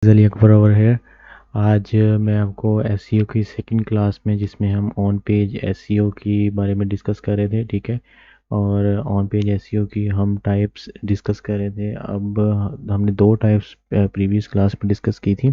Ali Akbar over है। आज मैं आपको एसईओ की सेकंड क्लास में, जिसमें हम ऑन पेज एसईओ की बारे में डिस्कस कर रहे थे, ठीक है। और ऑन पेज एसईओ की हम टाइप्स डिस्कस कर रहे थे। अब हमने दो टाइप्स प्रीवियस क्लास में डिस्कस की थी,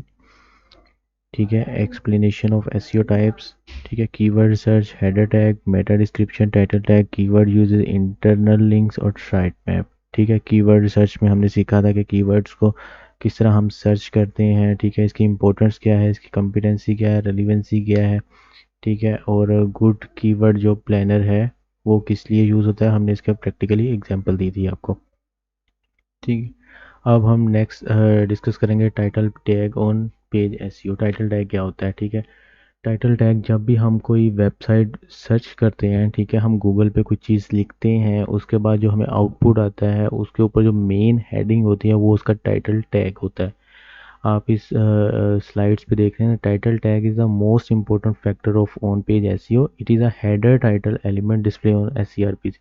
ठीक है। एक्सप्लेनेशन ऑफ एसईओ टाइप्स, ठीक है। Keyword search, header tag, Meta description, title tag, keyword uses, internal links और साइट मैप, ठीक है। कीवर्ड सर्च में हमने सीखा था कि कीवर्ड्स को किस तरह हम सर्च करते हैं, ठीक है। इसकी इंपॉर्टेंस क्या है, इसकी कॉम्पिटेंसी क्या है, रेलिवेंसी क्या है, ठीक है। और गुड कीवर्ड जो प्लानर है वो किस लिए यूज़ होता है, हमने इसका प्रैक्टिकली एग्जांपल दी थी आपको, ठीक है। अब हम नेक्स्ट डिस्कस करेंगे title tag on page SEO. Title tag क्या होता है, ठीक है। टाइटल टैग, जब भी हम कोई वेबसाइट सर्च करते हैं, ठीक है, हम गूगल पे कुछ चीज़ लिखते हैं, उसके बाद जो हमें आउटपुट आता है उसके ऊपर जो मेन हेडिंग होती है वो उसका टाइटल टैग होता है। आप इस स्लाइड्स पे देख रहे हैं, title tag is the most important factor of on page SEO. It is a header title element display on SERP.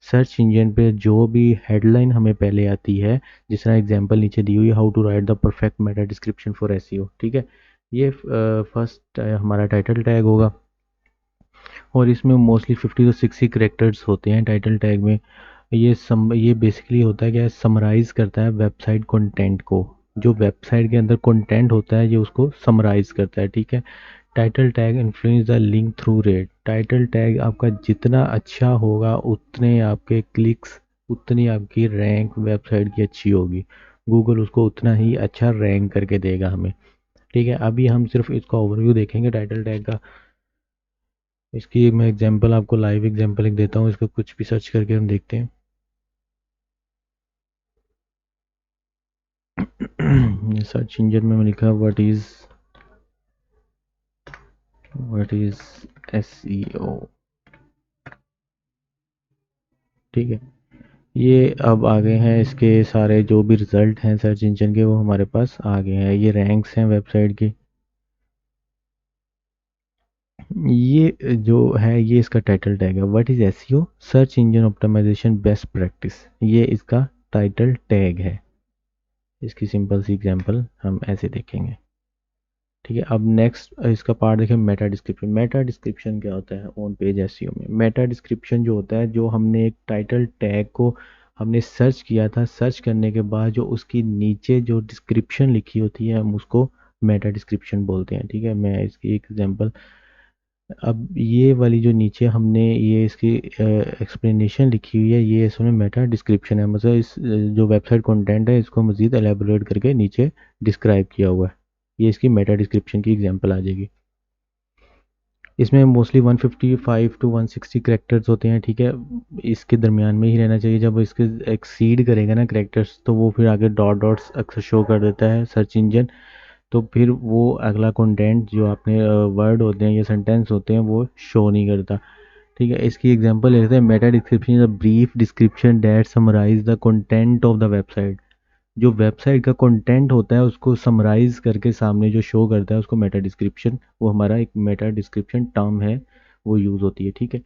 Search engine पे जो भी हेडलाइन हमें पहले आती है, जिस तरह एग्जांपल नीचे दी हुई है, how to write the perfect meta description for SEO, ठीक है। ये फर्स्ट हमारा टाइटल टैग होगा, और इसमें मोस्टली 50 to 60 करेक्टर्स होते हैं टाइटल टैग में। ये बेसिकली होता है क्या, समराइज करता है वेबसाइट कंटेंट को। जो वेबसाइट के अंदर कंटेंट होता है ये उसको समराइज करता है, ठीक है। Title tag influence the link through rate. Title tag आपका जितना अच्छा होगा उतने आपके क्लिक्स, उतनी आपकी रैंक वेबसाइट की अच्छी होगी। गूगल उसको उतना ही अच्छा रैंक करके देगा हमें, ठीक है। अभी हम सिर्फ इसका ओवरव्यू देखेंगे टाइटल टैग का। इसकी मैं एग्जांपल आपको लाइव एग्जांपल एक देता हूँ, इसको कुछ भी सर्च करके हम देखते हैं। सर्च इंजन में लिखा व्हाट इज एसईओ, ठीक है। ये अब आ गए हैं, इसके सारे जो भी रिजल्ट हैं सर्च इंजन के वो हमारे पास आ गए हैं। ये रैंक्स हैं वेबसाइट की। ये जो है ये इसका टाइटल टैग है, what is SEO, search engine optimization best practice. ये इसका टाइटल टैग है। इसकी सिंपल सी एग्जांपल हम ऐसे देखेंगे, ठीक है। अब नेक्स्ट इसका पार्ट देखें, मेटा डिस्क्रिप्शन। मेटा डिस्क्रिप्शन क्या होता है ऑन पेज एसईओ में? मेटा डिस्क्रिप्शन जो होता है, जो हमने एक टाइटल टैग को हमने सर्च किया था, सर्च करने के बाद जो उसकी नीचे जो डिस्क्रिप्शन लिखी होती है हम उसको मेटा डिस्क्रिप्शन बोलते हैं, ठीक है। मैं इसकी एक एग्जांपल, अब ये वाली जो नीचे हमने ये इसकी एक्सप्लेनेशन लिखी हुई है, ये इसमें मेटा डिस्क्रिप्शन है। मतलब इस जो वेबसाइट कंटेंट है इसको मज़ीद एलेबोरेट करके नीचे डिस्क्राइब किया हुआ है। ये इसकी मेटा डिस्क्रिप्शन की एग्जांपल आ जाएगी। इसमें मोस्टली 155 to 160 करेक्टर्स होते हैं, ठीक है। इसके दरमियान में ही रहना चाहिए। जब इसके एक्सीड करेगा ना करेक्टर्स, तो वो फिर आगे डॉट डॉट्स अक्सर शो कर देता है सर्च इंजन। तो फिर वो अगला कंटेंट जो आपने वर्ड होते हैं या सेंटेंस होते हैं वो शो नहीं करता, ठीक है। इसकी एग्जांपल लेते हैं, meta description is a brief description that summarise the content of the website. जो वेबसाइट का कंटेंट होता है उसको समराइज करके सामने जो शो करता है उसको मेटा डिस्क्रिप्शन, वो हमारा एक मेटा डिस्क्रिप्शन टर्म है, वो यूज़ होती है, ठीक है।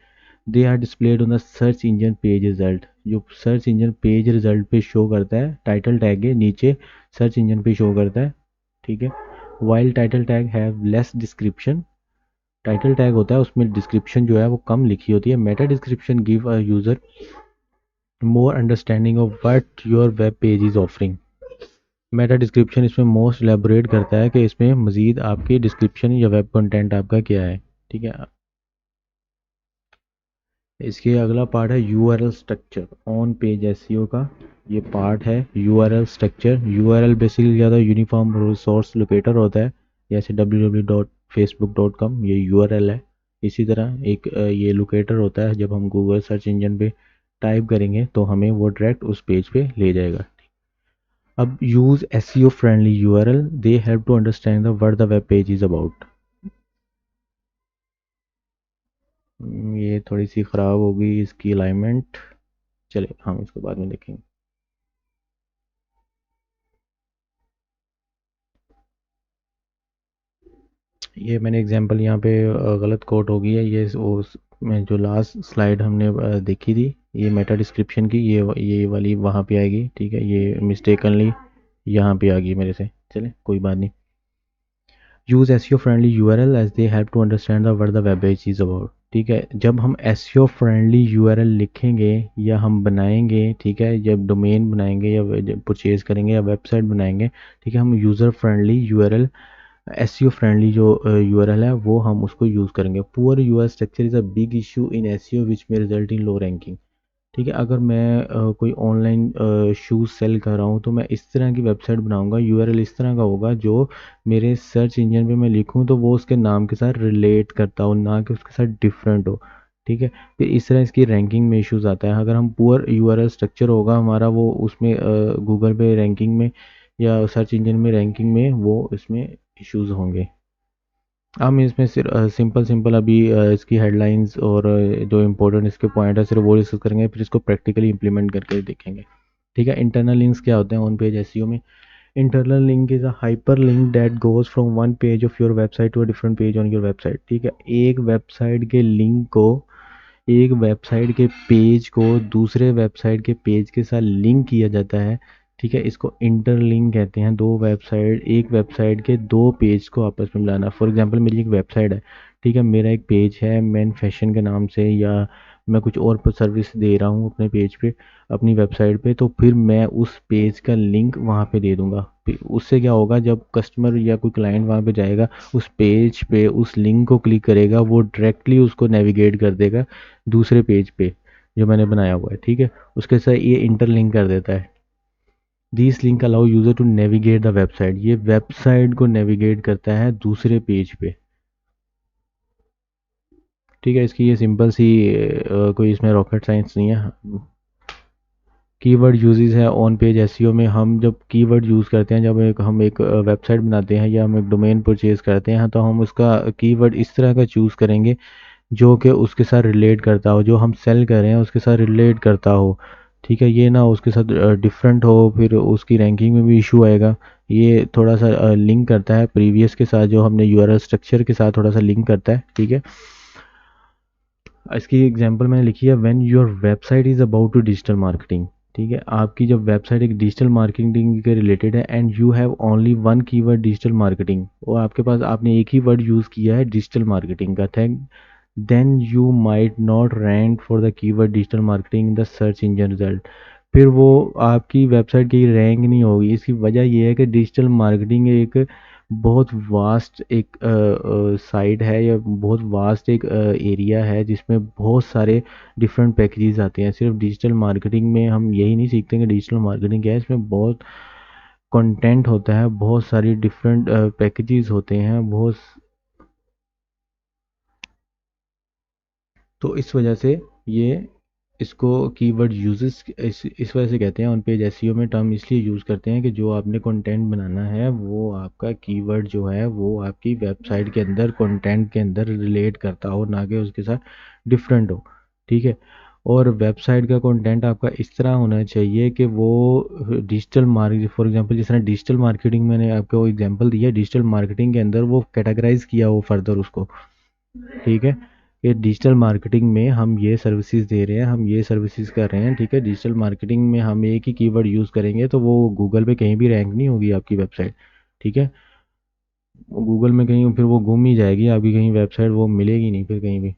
They are displayed on the search engine page result. जो सर्च इंजन पेज रिजल्ट पे शो करता है, टाइटल टैग के नीचे सर्च इंजन पे शो करता है, ठीक है। While title tag have less description. Title tag होता है उसमें डिस्क्रिप्शन जो है वो कम लिखी होती है। Meta description give a user more understanding of what your web page is offering. Meta description इसमें मोस्ट एलेबोरेट करता है कि इसमें मजीद आपकी डिस्क्रिप्शन या वेब कंटेंट आपका क्या है, ठीक है। इसके अगला पार्ट है URL structure on page SEO का। ये पार्ट है यूआरएल स्ट्रक्चर। यूआरएल बेसिकली क्या होता है, यूनिफॉर्म रिसोर्स लोकेटर होता है। जैसे www.facebook.com ये यूआरएल है। इसी तरह एक ये लोकेटर होता है, जब हम गूगल सर्च इंजन पे टाइप करेंगे तो हमें वो डायरेक्ट उस पेज पे ले जाएगा। अब use SEO friendly URL, they help to understand the what the web page is about. ये थोड़ी सी ख़राब हो गई इसकी अलाइनमेंट, चले हम इसको बाद में देखेंगे। ये मैंने एग्जांपल यहाँ पे गलत कोट हो गई है। ये उस में जो लास्ट स्लाइड हमने देखी थी, ये मेटा डिस्क्रिप्शन की, ये वाली वहाँ पे आएगी, ठीक है। ये मिस्टेकनली यहाँ पे आ गई मेरे से, चलें कोई बात नहीं। Use SEO friendly URL as they help to understand the what the web page is about. ठीक है, जब हम एसईओ फ्रेंडली यूआरएल लिखेंगे या हम बनाएंगे, ठीक है, जब डोमेन बनाएंगे या परचेज करेंगे या वेबसाइट बनाएंगे, ठीक है, हम user friendly URL, SEO friendly जो यूआरएल है वो हम उसको यूज़ करेंगे। Poor URL structure is a big issue in SEO which में रिजल्ट इन लो रैंकिंग। ठीक है, अगर मैं कोई ऑनलाइन शूज़ सेल कर रहा हूँ तो मैं इस तरह की वेबसाइट बनाऊंगा, यूआरएल इस तरह का होगा जो मेरे सर्च इंजन पे मैं लिखूँ तो वो उसके नाम के साथ रिलेट करता हो, ना कि उसके साथ डिफरेंट हो। ठीक है, फिर इस तरह इसकी रैंकिंग में इश्यूज आता है। अगर हम पुअर यूआरएल स्ट्रक्चर होगा हमारा, वो उसमें गूगल पे रैंकिंग में या सर्च इंजन में रैंकिंग में वो इसमें इश्यूज होंगे। हम इसमें सिर्फ सिंपल सिंपल अभी इसकी हेडलाइंस और जो इम्पोर्टेंट इसके पॉइंट है सिर्फ वो डिस्कस करेंगे, फिर इसको प्रैक्टिकली इंप्लीमेंट करके देखेंगे। ठीक है, इंटरनल लिंक्स क्या होते हैं ऑन पेज एसईओ में? Internal link is a hyperlink that goes from one page of your website to a different page on your website. ठीक है, एक वेबसाइट के पेज को दूसरे वेबसाइट के पेज के साथ लिंक किया जाता है। ठीक है, इसको इंटरलिंक कहते हैं। एक वेबसाइट के दो पेज को आपस में मिलाना। फॉर एग्जांपल मेरी एक वेबसाइट है, ठीक है, मेरा एक पेज है मैन फैशन के नाम से, या मैं कुछ और सर्विस दे रहा हूँ अपने पेज पे, अपनी वेबसाइट पे, तो फिर मैं उस पेज का लिंक वहाँ पे दे दूंगा। उससे क्या होगा, जब कस्टमर या कोई क्लाइंट वहाँ पे जाएगा, उस पेज पे उस लिंक को क्लिक करेगा, वो डायरेक्टली उसको नेविगेट कर देगा दूसरे पेज पे जो मैंने बनाया हुआ है। ठीक है, उसके साथ ये इंटरलिंक कर देता है। This link allow user to navigate the website, ये वेबसाइट को नेविगेट करता है दूसरे पेज पे। ठीक है, इसकी ये सिंपल सी कोई इसमें रॉकेट साइंस नहीं है। कीवर्ड यूजेस है ऑन पेज एसईओ में। हम जब कीवर्ड यूज़ करते हैं, जब हम एक वेबसाइट बनाते हैं या हम एक डोमेन परचेज करते हैं, तो हम उसका कीवर्ड इस तरह का चूज़ करेंगे जो कि उसके साथ रिलेट करता हो, जो हम सेल कर रहे हैं उसके साथ रिलेट करता हो। ठीक है, ये ना उसके साथ डिफरेंट हो, फिर उसकी रैंकिंग में भी इशू आएगा। ये थोड़ा सा लिंक करता है प्रीवियस के साथ, जो हमने यूआरएल स्ट्रक्चर के साथ थोड़ा सा लिंक करता है। ठीक है, इसकी एग्जांपल मैंने लिखी है, when your website is about to digital marketing. ठीक है, आपकी जब वेबसाइट एक डिजिटल मार्केटिंग के रिलेटेड है and you have only one keyword digital marketing, और आपके पास आपने एक ही वर्ड यूज़ किया है डिजिटल मार्केटिंग का, thank then you might not rank for the keyword digital marketing in the search engine result। फिर वो आपकी वेबसाइट की रैंक नहीं होगी। इसकी वजह ये है कि डिजिटल मार्केटिंग एक बहुत वास्ट एक साइट है, या बहुत वास्ट एक एरिया है जिसमें बहुत सारे डिफरेंट पैकेजेस आते हैं। सिर्फ डिजिटल मार्केटिंग में हम यही नहीं सीखते कि डिजिटल मार्केटिंग क्या है, इसमें बहुत कंटेंट होता है, बहुत सारी डिफरेंट पैकेजेस होते हैं, बहुत। तो इस वजह से ये इसको कीवर्ड यूजेस इस वजह से कहते हैं ऑन पेज एसईओ में टर्म इसलिए यूज़ करते हैं कि जो आपने कंटेंट बनाना है वो आपका कीवर्ड जो है वो आपकी वेबसाइट के अंदर कंटेंट के अंदर रिलेट करता हो, ना कि उसके साथ डिफरेंट हो। ठीक है, और वेबसाइट का कंटेंट आपका इस तरह होना चाहिए कि वो डिजिटल मार्केट, फॉर एग्जांपल जिस तरह डिजिटल मार्केटिंग मैंने आपको एग्जांपल दिया, डिजिटल मार्केटिंग के अंदर वो कैटेगराइज किया हो फर्दर उसको। ठीक है, ये डिजिटल मार्केटिंग में हम ये सर्विसेज दे रहे हैं, हम ये सर्विसेज कर रहे हैं। ठीक है, डिजिटल मार्केटिंग में हम एक ही कीवर्ड यूज़ करेंगे तो वो गूगल पे कहीं भी रैंक नहीं होगी आपकी वेबसाइट। ठीक है, वो गूगल में कहीं फिर वो गुम ही जाएगी आपकी, कहीं वेबसाइट वो मिलेगी नहीं फिर कहीं भी।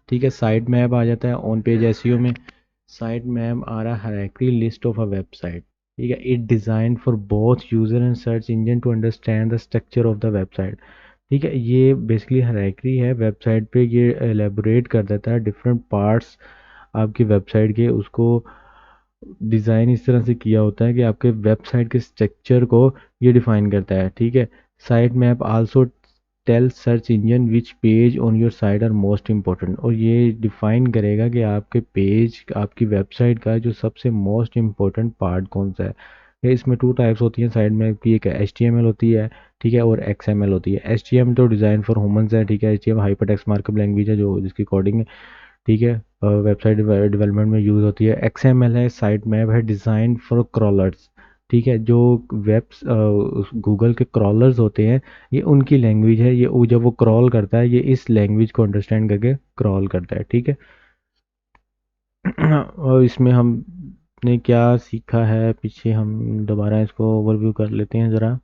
ठीक है, साइट मैप आ जाता है ऑन पेज एसईओ में। साइट मैप आ रहा है hierarchy list of a website. ठीक है, it design for both user and search engine to understand the structure of the website. ठीक है, ये बेसिकली हायरार्की है वेबसाइट पे, ये एलेबोरेट कर देता है डिफरेंट पार्ट्स आपकी वेबसाइट के। उसको डिज़ाइन इस तरह से किया होता है कि आपके वेबसाइट के स्ट्रक्चर को ये डिफाइन करता है। ठीक है, site map also tell search engine which page on your site are most important, और ये डिफाइन करेगा कि आपके पेज आपकी वेबसाइट का जो सबसे मोस्ट इम्पोर्टेंट पार्ट कौन सा है। इसमें टू टाइप्स होती हैं साइट मैप की, एक एच टी एम एल होती है, ठीक है, और एक्स एम एल होती है। एच टी एम तो डिज़ाइन फॉर ह्यूमंस है, ठीक है, H T M hypertext markup language है जो जिसकी कोडिंग है, ठीक है, वेबसाइट डेवलपमेंट में यूज़ होती है। एक्सएमएल है, साइट मैप है, डिज़ाइन फॉर क्रॉलर्स। ठीक है, जो वेब्स गूगल के क्रॉलर्स होते हैं, ये उनकी लैंग्वेज है। ये जब वो क्रॉल करता है ये इस लैंग्वेज को अंडरस्टैंड करके क्रॉल करता है। ठीक है और इसमें हम आपने क्या सीखा है पीछे, हम दोबारा इसको ओवरव्यू कर लेते हैं ज़रा।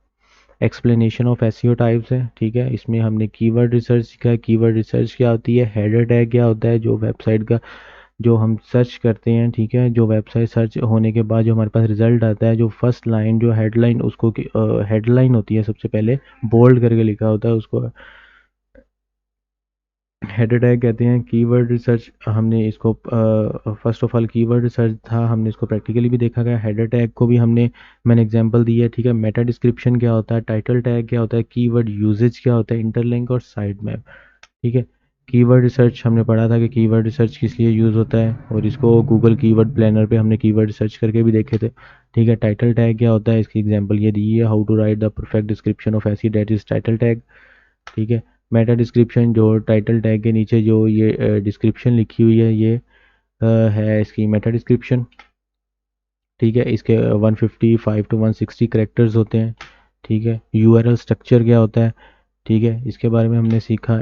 एक्सप्लेनेशन ऑफ एसईओ टाइप्स है, ठीक है। इसमें हमने कीवर्ड रिसर्च सीखा है। कीवर्ड रिसर्च क्या होती है, हेडर टैग क्या होता है, जो वेबसाइट का जो हम सर्च करते हैं, ठीक है, जो वेबसाइट सर्च होने के बाद जो हमारे पास रिजल्ट आता है, जो फर्स्ट लाइन जो हेडलाइन उसको हेडलाइन होती है, सबसे पहले बोल्ड करके लिखा होता है, उसको हेडर टैग कहते हैं। कीवर्ड रिसर्च हमने इसको first of all keyword research था, हमने इसको प्रैक्टिकली भी देखा गया। हेडर टैग को भी मैंने एग्जांपल दी है, ठीक है। मेटा डिस्क्रिप्शन क्या होता है, टाइटल टैग क्या होता है, कीवर्ड यूजेज क्या होता है, इंटरलिंक और साइड मैप, ठीक है। कीवर्ड रिसर्च हमने पढ़ा था कि कीवर्ड रिसर्च किस लिए यूज़ होता है, और इसको गूगल कीवर्ड प्लानर पे हमने कीवर्ड रिसर्च करके भी देखे थे, ठीक है। टाइटल टैग क्या होता है, इसकी एग्जांपल ये दी है, how to write the perfect description of SEO that is title tag, ठीक है। मेटा डिस्क्रिप्शन जो टाइटल टैग के नीचे जो ये डिस्क्रिप्शन लिखी हुई है, ये है इसकी मेटा डिस्क्रिप्शन, ठीक है। इसके 155 टू 160 करेक्टर्स होते हैं, ठीक है। यूआरएल स्ट्रक्चर क्या होता है, ठीक है, इसके बारे में हमने सीखा।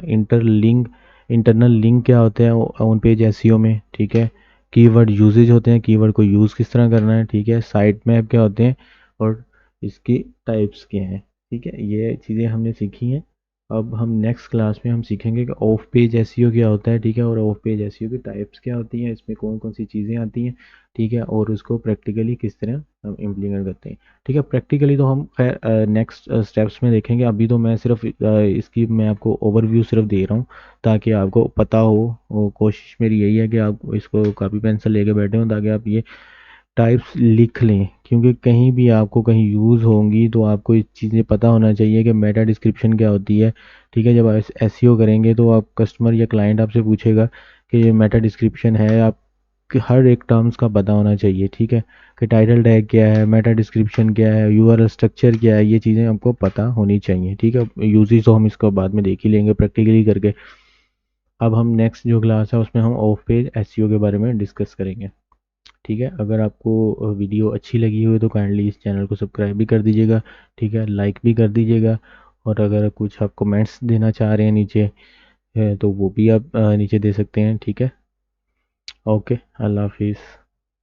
इंटरनल लिंक क्या होते हैं ऑन पेज एसईओ में, ठीक है। कीवर्ड यूजेज होते हैं, कीवर्ड को यूज़ किस तरह करना है, ठीक है। साइट मैप क्या होते हैं और इसकी टाइप्स क्या हैं, ठीक है। ये चीज़ें हमने सीखी हैं। अब हम नेक्स्ट क्लास में हम सीखेंगे कि ऑफ पेज एसईओ क्या होता है, ठीक है, और ऑफ पेज एसईओ की टाइप्स क्या होती हैं, इसमें कौन कौन सी चीज़ें आती हैं, ठीक है, और उसको प्रैक्टिकली किस तरह हम इम्प्लीमेंट करते हैं, ठीक है। प्रैक्टिकली तो हम खैर नेक्स्ट स्टेप्स में देखेंगे। अभी तो मैं सिर्फ इसकी मैं आपको ओवरव्यू सिर्फ दे रहा हूँ ताकि आपको पता हो। कोशिश मेरी यही है कि आप इसको कॉपी पेंसिल लेके बैठे हो ताकि आप ये टाइप्स लिख लें, क्योंकि कहीं भी आपको कहीं यूज़ होंगी तो आपको ये चीज़ें पता होना चाहिए कि मेटा डिस्क्रिप्शन क्या होती है, ठीक है। जब आप एसईओ करेंगे तो आप कस्टमर या क्लाइंट आपसे पूछेगा कि ये मेटा डिस्क्रिप्शन है, आप कि हर एक टर्म्स का पता होना चाहिए, ठीक है, कि टाइटल टैग क्या है, मेटा डिस्क्रिप्शन क्या है, यूआरएल स्ट्रक्चर क्या है, ये चीज़ें आपको पता होनी चाहिए, ठीक है। यूजेस तो हम इसको बाद में देख ही लेंगे प्रैक्टिकली करके। अब हम नेक्स्ट जो क्लास है उसमें हम ऑफ पेज एसईओ के बारे में डिस्कस करेंगे, ठीक है। अगर आपको वीडियो अच्छी लगी हो तो काइंडली इस चैनल को सब्सक्राइब भी कर दीजिएगा, ठीक है, लाइक भी कर दीजिएगा, और अगर कुछ आप कमेंट्स देना चाह रहे हैं नीचे तो वो भी आप नीचे दे सकते हैं, ठीक है। ओके, अल्लाह हाफिज़।